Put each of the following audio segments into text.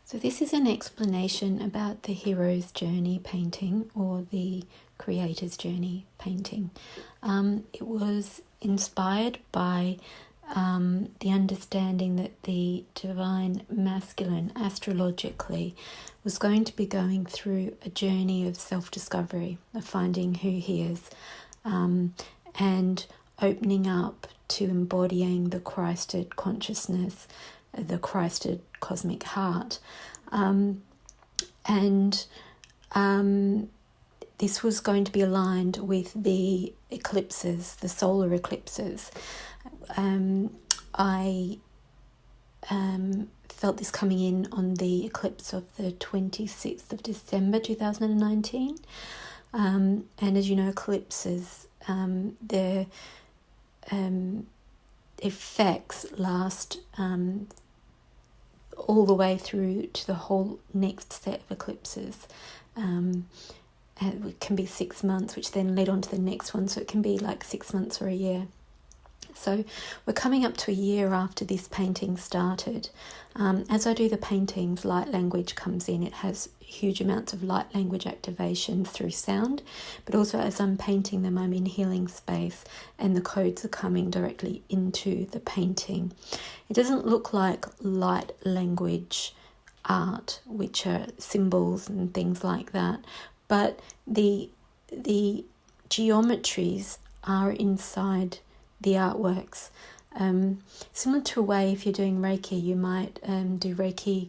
So this is an explanation about the hero's journey painting, or the creator's journey painting. It was inspired by the understanding that the divine masculine, astrologically, was going to be going through a journey of self-discovery, of finding who he is, and opening up to embodying the Christed consciousness, the Christed cosmic heart. This was going to be aligned with the eclipses, the solar eclipses. I felt this coming in on the eclipse of the 26th of December 2019. And as you know, eclipses, their effects last all the way through to the whole next set of eclipses. It can be 6 months, which then led on to the next one, so it can be like 6 months or a year. So we're coming up to a year after this painting started. As I do the paintings, light language comes in. It has huge amounts of light language activations through sound, but also as I'm painting them, I'm in healing space and the codes are coming directly into the painting. It doesn't look like light language art, which are symbols and things like that, but the geometries are inside the artworks. Similar to a way, if you're doing Reiki, you might do Reiki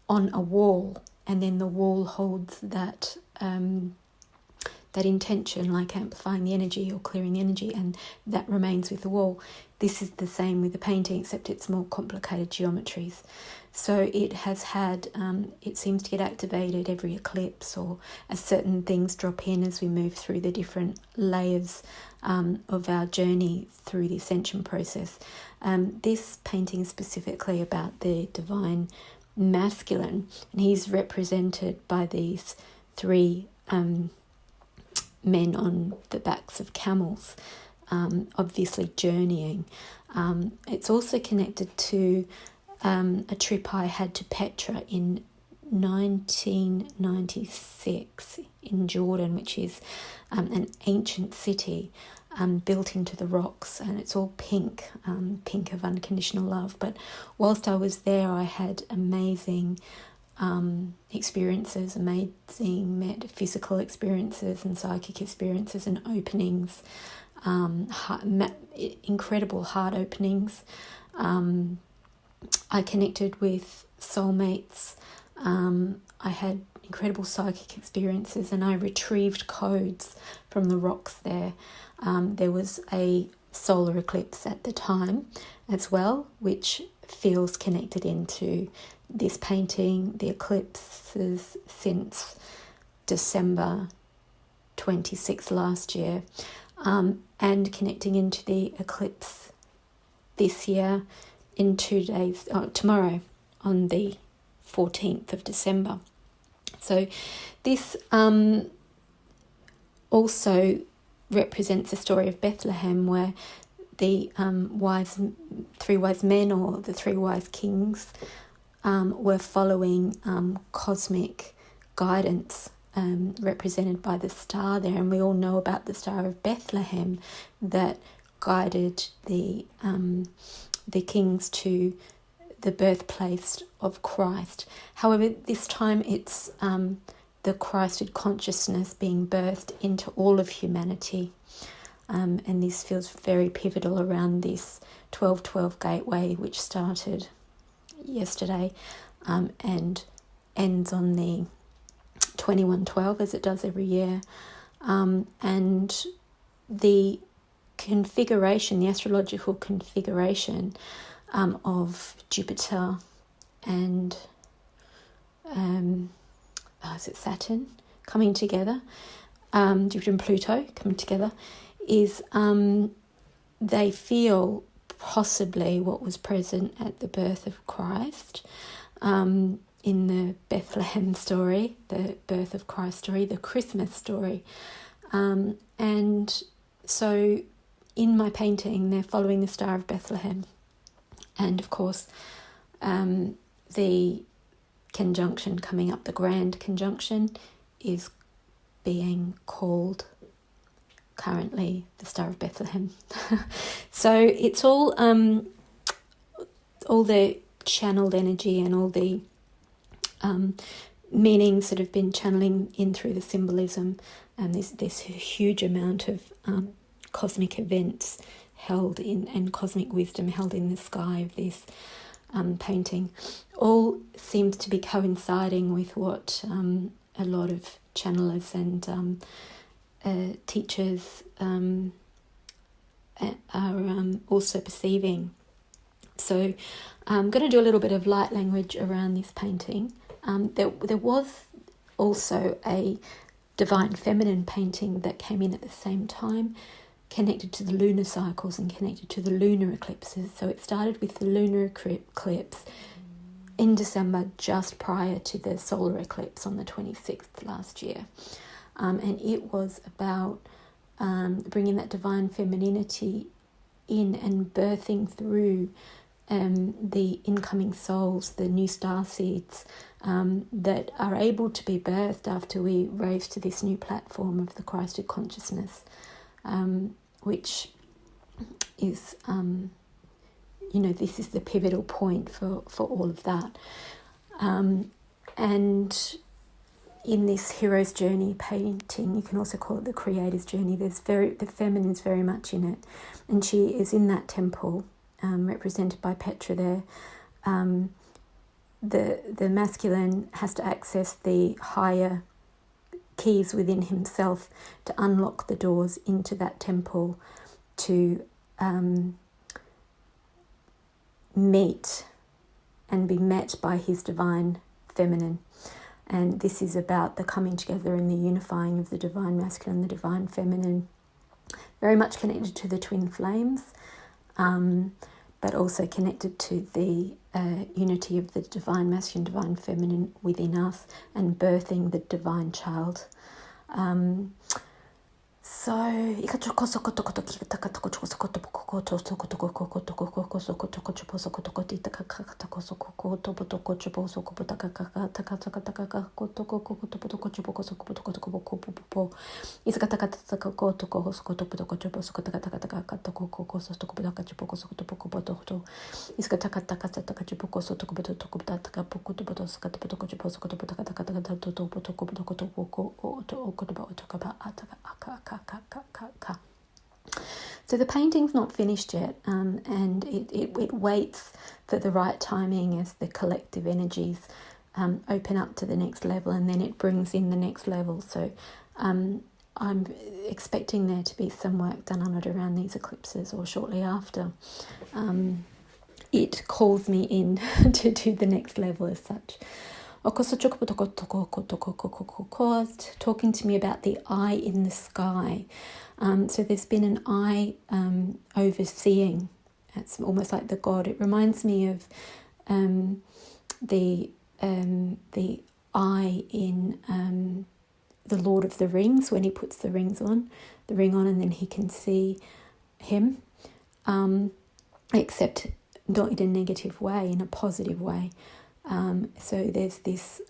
on a wall, and then the wall holds that intention, like amplifying the energy or clearing the energy, and that remains with the wall. This is the same with the painting, except it's more complicated geometries. So it has had, it seems to get activated every eclipse, or as certain things drop in as we move through the different layers of our journey through the Ascension process. This painting is specifically about the divine masculine, and he's represented by these three men on the backs of camels, obviously journeying. It's also connected to a trip I had to Petra in 1996 in Jordan, which is an ancient city built into the rocks, and it's all pink, pink of unconditional love. But whilst I was there, I had amazing experiences, amazing metaphysical experiences and psychic experiences and openings, incredible heart openings. I connected with soulmates. I had incredible psychic experiences, and I retrieved codes from the rocks there. There was a solar eclipse at the time as well, which feels connected into this painting, the eclipses since December 26 last year, and connecting into the eclipse this year in 2 days, tomorrow on the 14th of December. So this also represents the story of Bethlehem, where the three wise men, or the three wise kings, were following cosmic guidance, represented by the star there. And we all know about the Star of Bethlehem that guided the kings to the birthplace of Christ. However, this time it's the Christed consciousness being birthed into all of humanity. And this feels very pivotal around this 12/12 gateway, which started yesterday and ends on the 21/12, as it does every year. And the configuration, the astrological configuration of Jupiter and is it Saturn coming together, Jupiter and Pluto coming together, is they feel possibly what was present at the birth of Christ, in the Bethlehem story, the birth of Christ story, the Christmas story. And so in my painting, they're following the Star of Bethlehem. And of course, the conjunction coming up, the grand conjunction, is being called currently the Star of Bethlehem. So it's all the channeled energy and all the meanings that have been channeling in through the symbolism, and this huge amount of cosmic events held in, and cosmic wisdom held in the sky of this painting, all seems to be coinciding with what a lot of channelers and teachers are also perceiving. So I'm going to do a little bit of light language around this painting. There was also a divine feminine painting that came in at the same time, connected to the lunar cycles and connected to the lunar eclipses. So it started with the lunar eclipse in December, just prior to the solar eclipse on the 26th last year. And it was about bringing that divine femininity in and birthing through the incoming souls, the new star seeds that are able to be birthed after we raise to this new platform of the Christed consciousness, which is, this is the pivotal point for all of that. And in this hero's journey painting, you can also call it the creator's journey. The feminine is very much in it, and she is in that temple, represented by Petra there. The masculine has to access the higher keys within himself to unlock the doors into that temple, to meet and be met by his divine feminine. And this is about the coming together and the unifying of the divine masculine and the divine feminine, very much connected to the twin flames, but also connected to the unity of the divine masculine, divine feminine within us, and birthing the divine child. So the painting's not finished yet, and it waits for the right timing as the collective energies open up to the next level, and then it brings in the next level. So I'm expecting there to be some work done on it around these eclipses or shortly after. It calls me in to do the next level as such. Talking to me about the eye in the sky. So there's been an eye overseeing. It's almost like the god. It reminds me of the eye in the Lord of the Rings, when he puts the ring on, and then he can see him, except not in a negative way, in a positive way. So there's this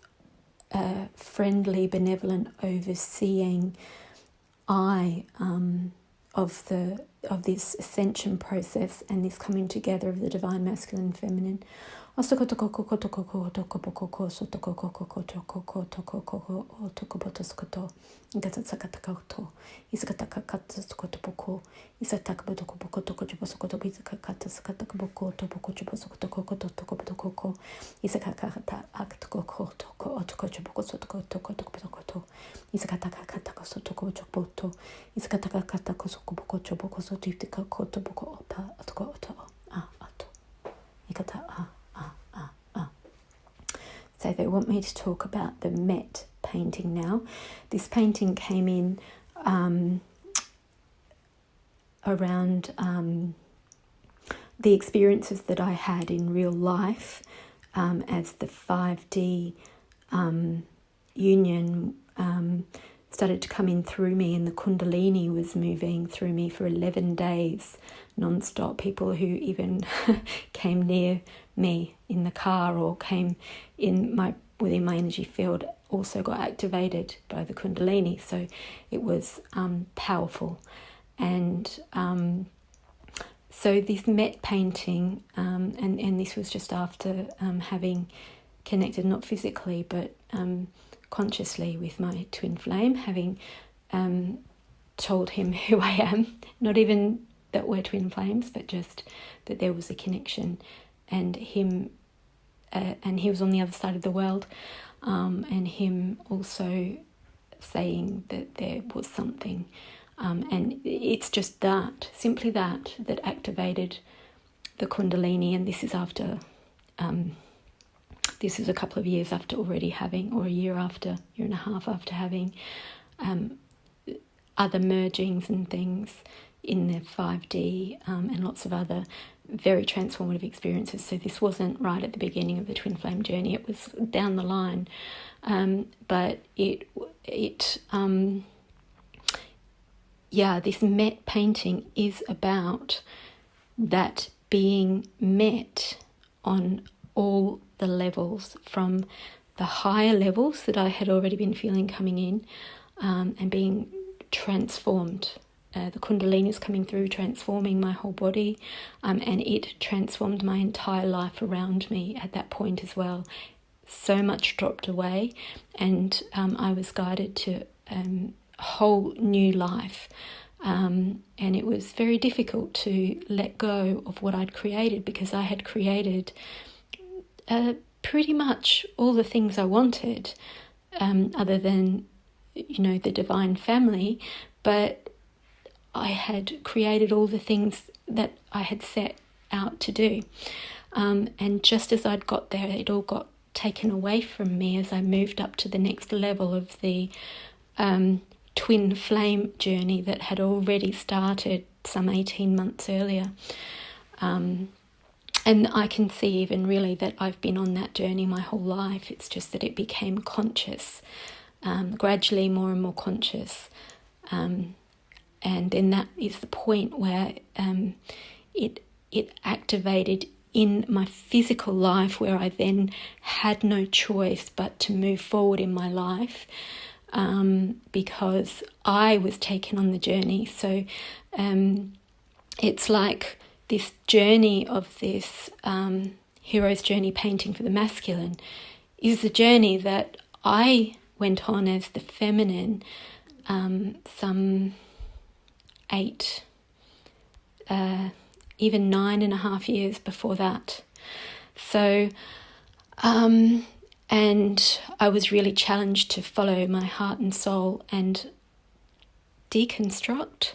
friendly, benevolent, overseeing eye of this ascension process and this coming together of the divine masculine and feminine. So they want me to talk about the Met painting now. This painting came in around the experiences that I had in real life as the 5D union started to come in through me, and the Kundalini was moving through me for 11 days non-stop. People who even came near me in the car or came within my energy field also got activated by the Kundalini. So it was powerful. And so this Met painting, and this was just after having connected, not physically, but consciously with my twin flame, having told him who I am, not even that we're twin flames, but just that there was a connection, and him, and he was on the other side of the world, and him also saying that there was something, and it's just simply that activated the Kundalini. And this is after, this is a couple of years after already having, or a year and a half after having other mergings and things in the 5D, and lots of other very transformative experiences. So this wasn't right at the beginning of the twin flame journey, it was down the line, but this Met painting is about that being met on all the levels, from the higher levels that I had already been feeling coming in, and being transformed. The Kundalini is coming through, transforming my whole body, and it transformed my entire life around me at that point as well. So much dropped away, and I was guided to a whole new life, and it was very difficult to let go of what I'd created, because I had created pretty much all the things I wanted, other than, the divine family, but I had created all the things that I had set out to do. And just as I'd got there, it all got taken away from me as I moved up to the next level of the twin flame journey that had already started some 18 months earlier. And I can see even really that I've been on that journey my whole life. It's just that it became conscious, gradually more and more conscious. And then that is the point where it activated in my physical life, where I then had no choice but to move forward in my life, because I was taken on the journey. So it's like this journey of this hero's journey painting for the masculine is the journey that I went on as the feminine some 8, even 9.5 years before that. So, and I was really challenged to follow my heart and soul and deconstruct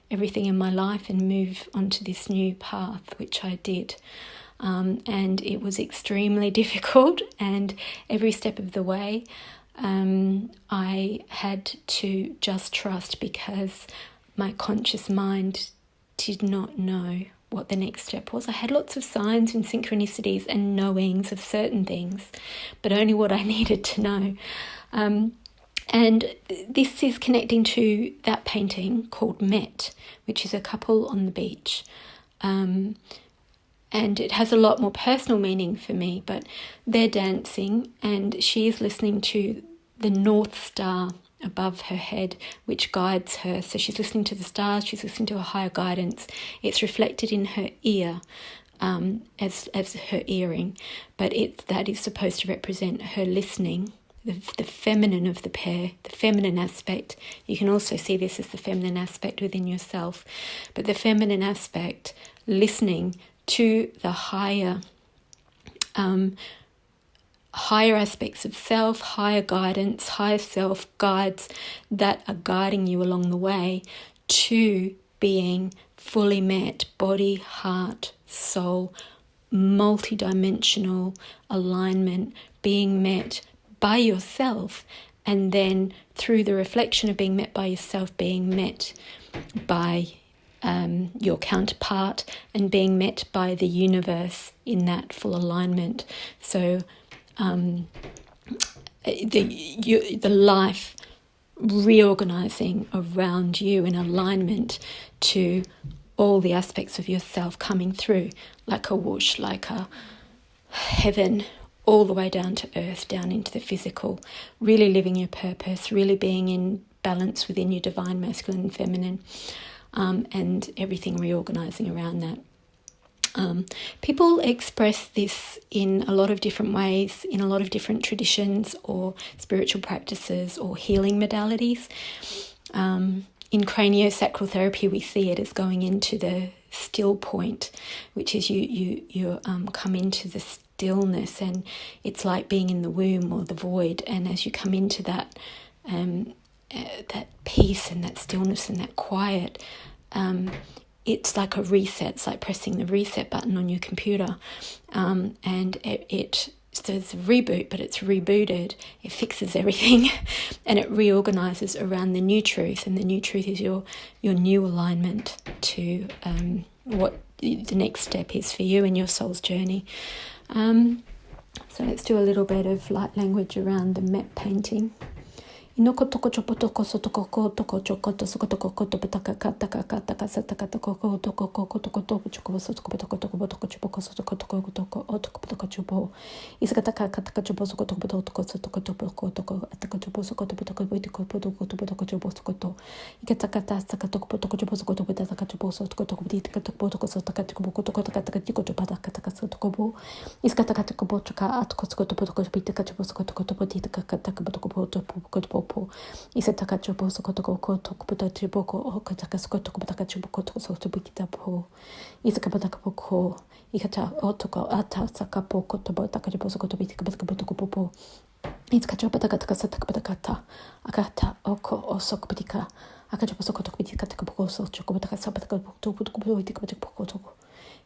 everything in my life and move onto this new path, which I did. And it was extremely difficult, and every step of the way I had to just trust, because my conscious mind did not know what the next step was. I had lots of signs and synchronicities and knowings of certain things, but only what I needed to know. And this is connecting to that painting called Met, which is a couple on the beach. And it has a lot more personal meaning for me, but they're dancing and she is listening to the North Star above her head, which guides her. So she's listening to the stars, she's listening to a higher guidance. It's reflected in her ear as her earring, but that is supposed to represent her listening, the feminine of the pair, the feminine aspect. You can also see this as the feminine aspect within yourself, but the feminine aspect listening to the higher aspects of self, higher guidance, higher self guides that are guiding you along the way to being fully met, body, heart, soul, multidimensional alignment, being met by yourself, and then through the reflection of being met by yourself, being met by your counterpart and being met by the universe in that full alignment. So the life reorganizing around you in alignment to all the aspects of yourself coming through like a whoosh, like a heaven all the way down to earth, down into the physical, really living your purpose, really being in balance within your divine masculine and feminine, and everything reorganizing around that. People express this in a lot of different ways, in a lot of different traditions or spiritual practices or healing modalities. In craniosacral therapy, we see it as going into the still point, which is you come into the stillness, and it's like being in the womb or the void. And as you come into that peace and that stillness and that quiet, it's like a reset. It's like pressing the reset button on your computer, and it says reboot, but it's rebooted. It fixes everything, and it reorganizes around the new truth. And the new truth is your new alignment to what the next step is for you in your soul's journey. So let's do a little bit of light language around the map painting. Inoko toko chopo toko sotoko ko toko choko to sokotoko koto pataka kataka kataka sataka toko ko toko ko toko toko choko sotoko toko toko toko chopo ko sotoko toko toko otoko toko chopo isakataka kataka chopo sokotoko toko sotoko toko toko ataka chopo sokoto toko toko toko toko chopo sokoto ikataka saka toko toko chopo sokoto pataka chopo sotoko toko tika toko toko sotaka toko toko taka tiko chopo pataka sotoko isakataka toko choka atoko sokoto toko pitaka chopo sokoto toko tika kataka toko toko Isa taka chopo sokotoko koto kupata chiboko o kataka sokoto kupata chiboko to soto bikita po. Isa kapata kapoko ikata otoko ata sakapo koto taka chopo sokoto bitika kapata popo. Isa kachopa taka taka sataka kata akata oko o sokopitika akachopo sokoto bitika kapoko so chokopata sapata to puto bitika kapoko.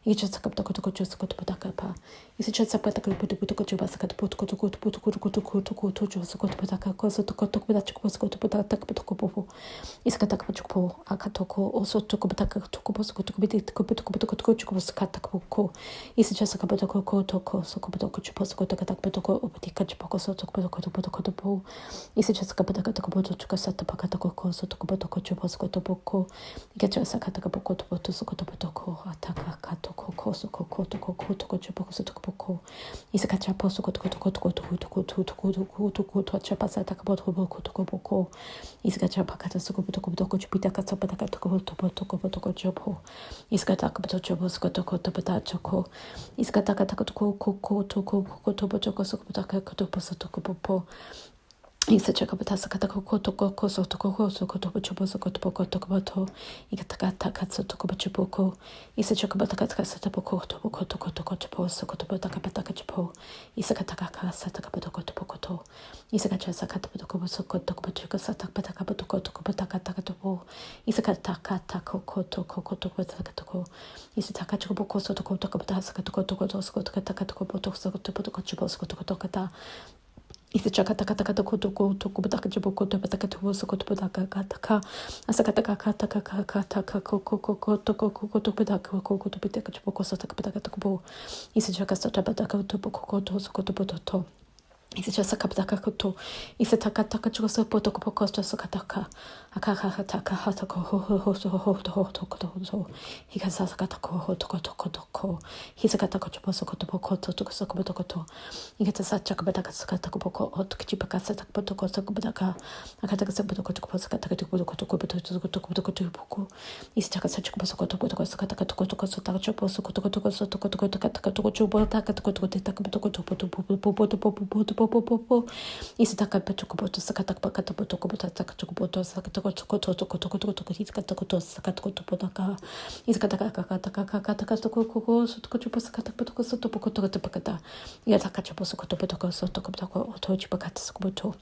Icha sakapta koto sokoto pataka pa. Isa chat sapata koto choba sakata puto sokoto pataka koso to koto pataka sokoto pataka popo. Isa kataka popo akatoko also to pataka to sokoto bitika koto sakata popo. Isa chat sakapata koto sokoto chopo sokoto kataka potoko opitika chopoko soto koto po. Isa chat sakapata koto chokasata pakata koso to potoko chopo sokoto poko. Icha sakata popo to sokoto potoko ataka kato koko chopoko sotoko isakacha poso koto chapasa takapoto isakacha pakata sokopoko chupita kasapata toko chopo iskataka chopo skoto pata choko iskataka toko sokopata popo Isa chakapata sakatako koto koso toko koso koto chopo sokoto poko toko bato ikataka takatso toko bachopoko isa chakapata kataka poko toko toko chopo sokoto pataka pataka chopo isa kataka sataka poko to isa kacha sakata poko sokoto bachoko sataka pataka toko pataka toko isa kataka tako toko pataka toko isa takacho poko soto toko pataka sakatoko toko sokoto kataka toko toko chopo sokoto kata Isa chakata kata koto pataka chiboko to pataka to sokoto pataka kataka asakataka kataka koto pataka koto pataka chiboko sataka pataka to isa chakata pataka to koto sokoto pototo Isa just sakapataka koto isa takataka choso potoko pokosto sakataka akaka taka hatako ho hikasakatako ho hisakatako choposo koto pokoto to sokoto ikata sachakapataka sakatako poko otkichipaka satakapotoko sakapataka akataka sapotoko sakataka to poko isa chakasachako sokoto potoko sakataka to sotaka choposo koto popo isitaka petukopoto sakataka pakata potokopota takachokopoto sakatoko hiskatakoto sakatoko potaka iskataka kakataka toko sotokocho sakataka potoko sotopokoto pakata yataka chopo sokotopotoko sotokopotoko otochipakata sokopoto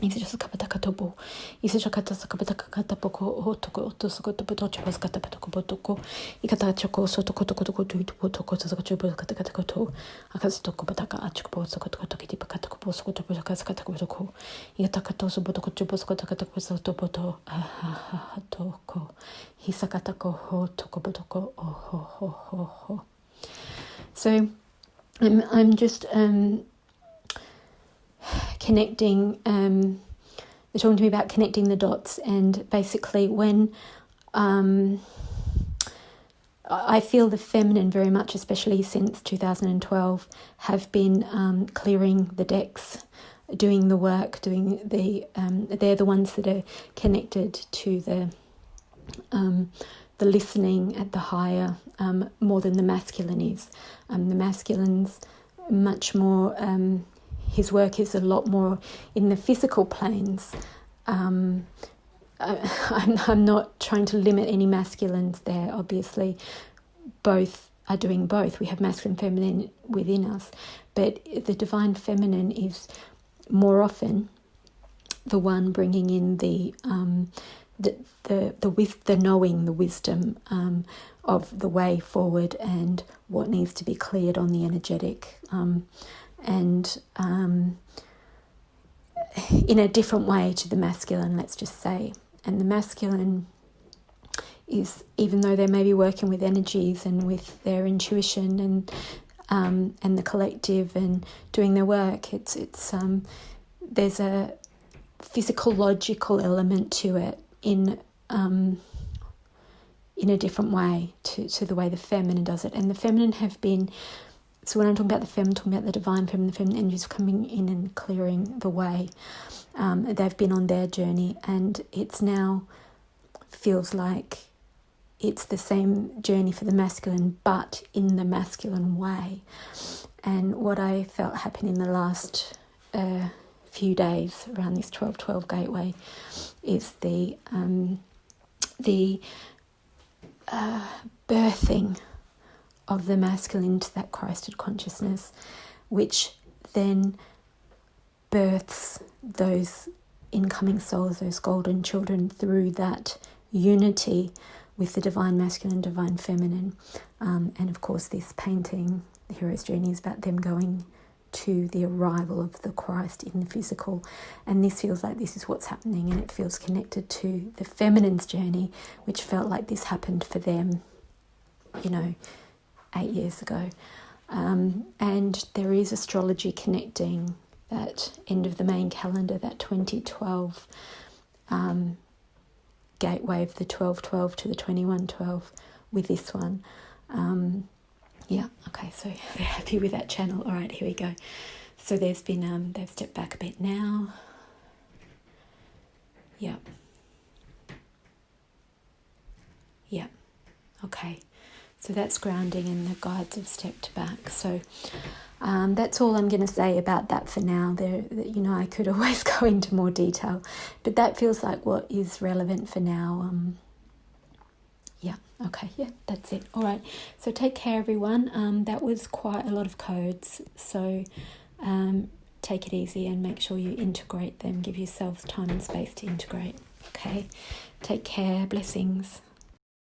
Isa just kapataka tobo. Isa chakata sakapataka kata poko otoko sokoto potocho paskata potoko. Ikata choko sotoko toko potoko sokoto kata koto. Akasitoko pataka achko sokoto kiti pakata kopo sokoto pakata potoko. Ikataka to sobotoko chopo sokoto kata sokoto poto. Toko. Hisakata ko ho toko potoko ho. So I'm just connecting, they're talking to me about connecting the dots, and basically when I I feel the feminine very much, especially since 2012, have been clearing the decks, doing the work, doing they're the ones that are connected to the listening at the higher, more than the masculine is. The masculine's much more, his work is a lot more in the physical planes. I'm not trying to limit any masculines there, obviously. Both are doing both. We have masculine, feminine within us. But the divine feminine is more often the one bringing in the knowing, the wisdom of the way forward and what needs to be cleared on the energetic, and in a different way to the masculine, let's just say. And the masculine is, even though they may be working with energies and with their intuition and the collective and doing their work, it's there's a physiological element to it in a different way to the way the feminine does it. And the feminine have been, so when I'm talking about the feminine, I'm talking about the divine feminine, the feminine energies coming in and clearing the way. They've been on their journey, and it's now feels like it's the same journey for the masculine, but in the masculine way. And what I felt happen in the last few days around this 12-12 gateway is the birthing of the masculine into that Christed consciousness, which then births those incoming souls, those golden children, through that unity with the divine masculine, divine feminine. And of course this painting, the hero's journey, is about them going to the arrival of the Christ in the physical. And this feels like this is what's happening, and it feels connected to the feminine's journey, which felt like this happened for them, 8 years ago. And there is astrology connecting that end of the main calendar, that 2012 gateway of the 12-12 to the 21-12 with this one. Yeah, okay, so they're happy with that channel. All right, here we go. So there's been, they've stepped back a bit now. Yeah. Yeah, okay. So that's grounding, and the guides have stepped back. So that's all I'm going to say about that for now. I could always go into more detail, but that feels like what is relevant for now. Yeah, okay, yeah, that's it. All right, so take care, everyone. That was quite a lot of codes, so take it easy and make sure you integrate them. Give yourselves time and space to integrate, okay? Take care, blessings.